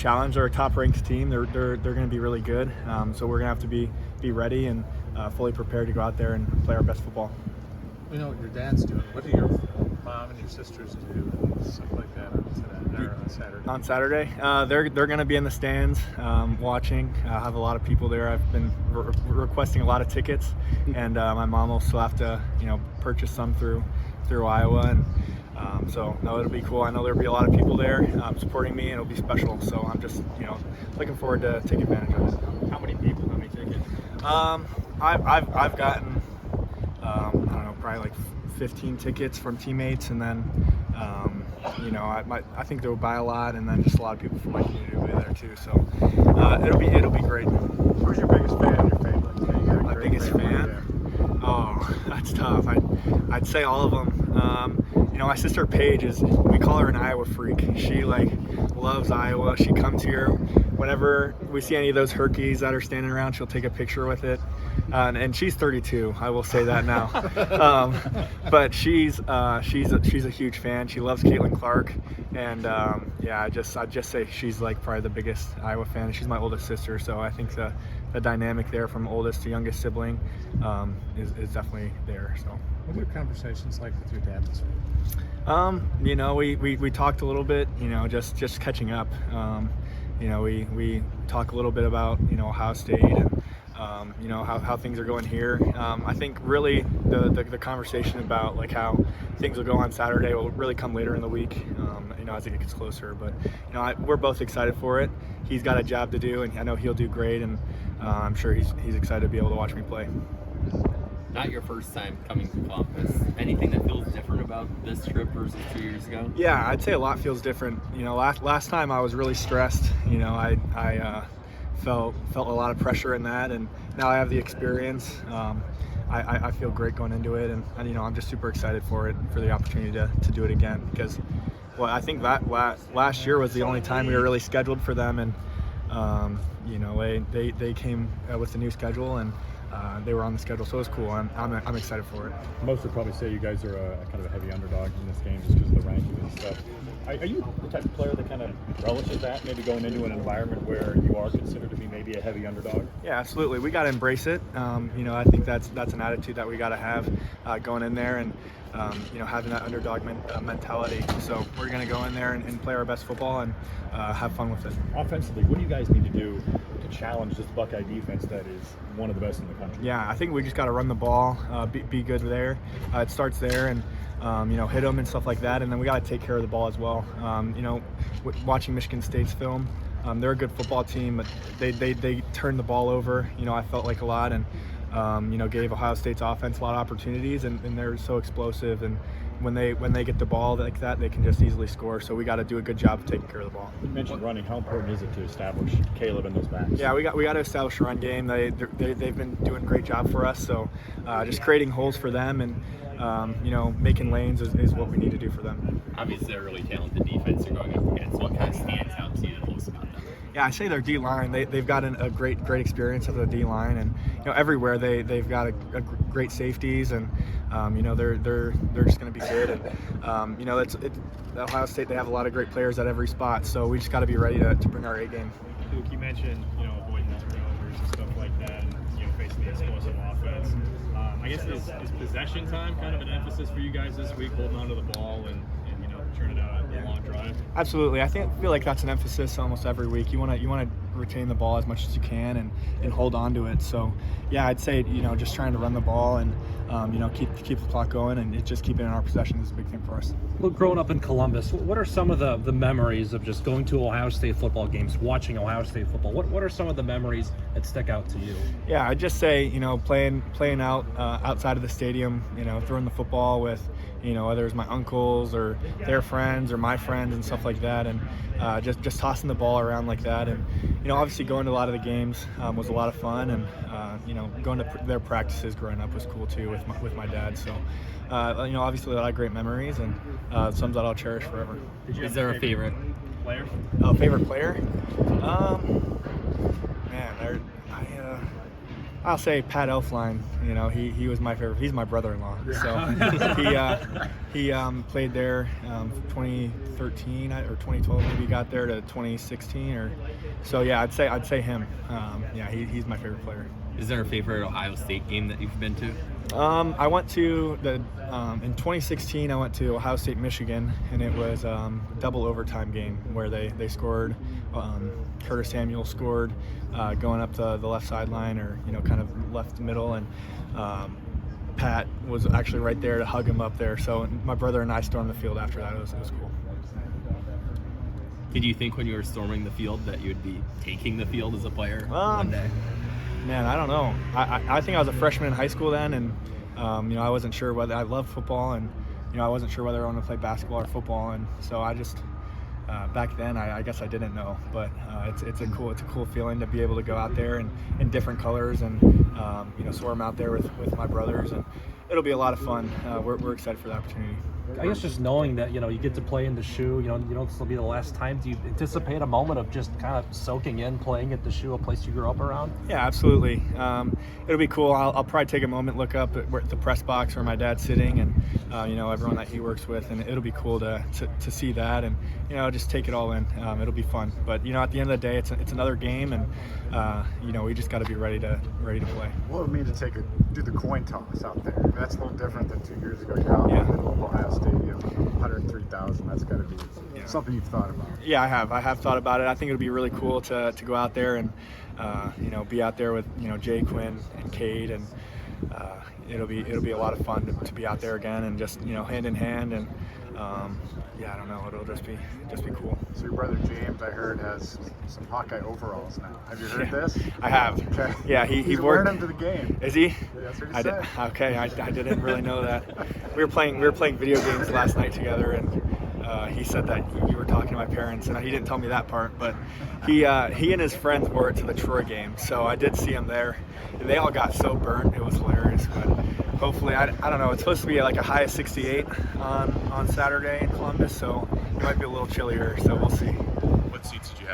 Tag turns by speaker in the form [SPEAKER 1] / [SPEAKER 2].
[SPEAKER 1] challenge. They're a top-ranked team. They're going to be really good. So we're going to have to be ready and fully prepared to go out there and play our best football.
[SPEAKER 2] You know what your dad's doing. What do your mom and your sisters do and stuff like that on Saturday?
[SPEAKER 1] On Saturday, they're going to be in the stands watching. I have a lot of people there. I've been requesting a lot of tickets, and my mom will still have to purchase some through Iowa. And so no, it'll be cool. I know there'll be a lot of people there supporting me, and it'll be special. So I'm just looking forward to taking advantage of it.
[SPEAKER 3] How many people? How many tickets?
[SPEAKER 1] I've gotten I don't know, probably like 15 tickets from teammates, and then I think they'll buy a lot, and then just a lot of people from my community will be there too. So it'll be great.
[SPEAKER 2] Who's your biggest fan in your family?
[SPEAKER 1] My biggest fan? Oh, that's tough. I'd say all of them. My sister Paige we call her an Iowa freak. She loves Iowa. She comes here whenever we see any of those Herkies that are standing around. She'll take a picture with it, and she's 32. I will say that now. But she's a huge fan. She loves Caitlin Clark, and I'd just say she's probably the biggest Iowa fan. She's my oldest sister, so I think the dynamic there from oldest to youngest sibling is definitely there. So.
[SPEAKER 2] What were your conversations like with your dad this week?
[SPEAKER 1] We talked a little bit, just catching up. We talk a little bit about, Ohio State and, how things are going here. I think really the conversation about how things will go on Saturday will really come later in the week, as it gets closer. But, we're both excited for it. He's got a job to do, and I know he'll do great, and I'm sure he's excited to be able to watch me play.
[SPEAKER 3] Not your first time coming to Columbus. Anything that feels different about this trip versus 2 years ago?
[SPEAKER 1] Yeah, I'd say a lot feels different. Last time I was really stressed. I felt a lot of pressure in that, and now I have the experience. I feel great going into it, and I'm just super excited for the opportunity to do it again, because I think that last year was the only time we were really scheduled for them, and they came with the new schedule, and they were on the schedule, so it was cool. I'm excited for it.
[SPEAKER 4] Most would probably say you guys are a kind of a heavy underdog in this game just because of the ranking and stuff. Are you the type of player that kind of relishes that, maybe going into an environment where you are considered to be maybe a heavy underdog?
[SPEAKER 1] Yeah, absolutely. We got to embrace it. I think that's an attitude that we got to have going in there, and having that underdog mentality. So we're going to go in there and play our best football and have fun with it.
[SPEAKER 4] Offensively, what do you guys need to do to challenge this Buckeye defense that is one of the best in the country?
[SPEAKER 1] Yeah, I think we just got to run the ball, be good there. It starts there, and hit them and stuff like that, and then we got to take care of the ball as well. Watching Michigan State's film, they're a good football team, but they turned the ball over. I felt like a lot, and gave Ohio State's offense a lot of opportunities, and they're so explosive, and when they get the ball like that, they can just easily score. So we got to do a good job of taking care of the ball.
[SPEAKER 4] You mentioned running. How important is it to establish Caleb and those backs?
[SPEAKER 1] Yeah, we got to establish a run game. They've been doing a great job for us. So just creating holes for them and making lanes is what we need to do for them.
[SPEAKER 3] Obviously, they're a really talented defense you're going up against. What kind of stands out to you the most about them?
[SPEAKER 1] Yeah, I say their D-line. They've got a great experience of the D-line, and everywhere they've got a great safeties, and they're just going to be good. And it's Ohio State. They have a lot of great players at every spot, so we just got to be ready to bring our A game.
[SPEAKER 5] Luke, you mentioned avoiding the turnovers and stuff like that, and facing the explosive offense. I guess is possession time kind of an emphasis for you guys this week, holding onto the ball and turning out a long drive?
[SPEAKER 1] Absolutely. I feel like that's an emphasis almost every week. You want to retain the ball as much as you can and hold on to it. So yeah, I'd say just trying to run the ball and keep the clock going, and just keeping it in our possession is a big thing for us.
[SPEAKER 6] Well, growing up in Columbus, what are some of the memories of just going to Ohio State football games, watching Ohio State football? What are some of the memories that stick out to you?
[SPEAKER 1] Yeah, I'd just say playing out outside of the stadium, throwing the football with whether it's my uncles or their friends or my friends and stuff like that, and just tossing the ball around like that. And obviously going to a lot of the games was a lot of fun, and going to their practices growing up was cool too with my dad. So obviously a lot of great memories, and some that I'll cherish forever.
[SPEAKER 3] Is there a favorite
[SPEAKER 5] player?
[SPEAKER 1] Favorite player? Man, I'll say Pat Elfline. You know, he was my favorite. He's my brother-in-law, so he played there 2013 or 2012. Maybe got there to 2016 or so. Yeah, I'd say him. Yeah, he's my favorite player.
[SPEAKER 3] Is there a favorite Ohio State game that you've been to?
[SPEAKER 1] I went to in 2016. I went to Ohio State, Michigan, and it was a double overtime game where they scored. Curtis Samuel scored going up the left sideline, or kind of left middle, and Pat was actually right there to hug him up there. So my brother and I stormed the field after that. It was cool.
[SPEAKER 3] Did you think when you were storming the field that you'd be taking the field as a player one day?
[SPEAKER 1] Man, I don't know. I think I was a freshman in high school then, and I wasn't sure whether I loved football, and I wasn't sure whether I wanted to play basketball or football, and so I just back then I guess I didn't know, but it's a cool feeling to be able to go out there and in different colors and swarm out there with my brothers, and it'll be a lot of fun. We're excited for the opportunity.
[SPEAKER 6] I guess just knowing that you get to play in the shoe, this will be the last time. Do you anticipate a moment of just kind of soaking in, playing at the shoe, a place you grew up around?
[SPEAKER 1] Yeah, absolutely. It'll be cool. I'll probably take a moment, look up at the press box where my dad's sitting, and everyone that he works with, and it'll be cool to see that, and just take it all in. It'll be fun. But at the end of the day, it's another game, and we just got to be ready to play.
[SPEAKER 7] What would it mean to do the coin toss out there? I mean, that's a little different than 2 years ago. You're out in the middle of Ohio Stadium, 103,000. That's got to be something you've thought about.
[SPEAKER 1] Yeah, I have thought about it. I think it'll be really cool to go out there and be out there with Jay, Quinn, and Cade, and it'll be a lot of fun to be out there again, and just hand in hand, and I don't know, it'll just be cool.
[SPEAKER 7] So your brother James, I heard, has some Hawkeye overalls now. Have you heard this?
[SPEAKER 1] I have.
[SPEAKER 7] Okay.
[SPEAKER 1] Yeah,
[SPEAKER 7] he's wearing them to the game.
[SPEAKER 1] Is he?
[SPEAKER 7] Yeah, that's what he said.
[SPEAKER 1] Okay, I didn't really know that. We were playing video games last night together, and he said that you were talking to my parents, and he didn't tell me that part, but he and his friends wore it to the Troy game, so I did see him there, and they all got so burnt, it was hilarious. But hopefully, I don't know, it's supposed to be like a high of 68 on Saturday in Columbus, so it might be a little chillier, so we'll see.
[SPEAKER 8] What seats did you have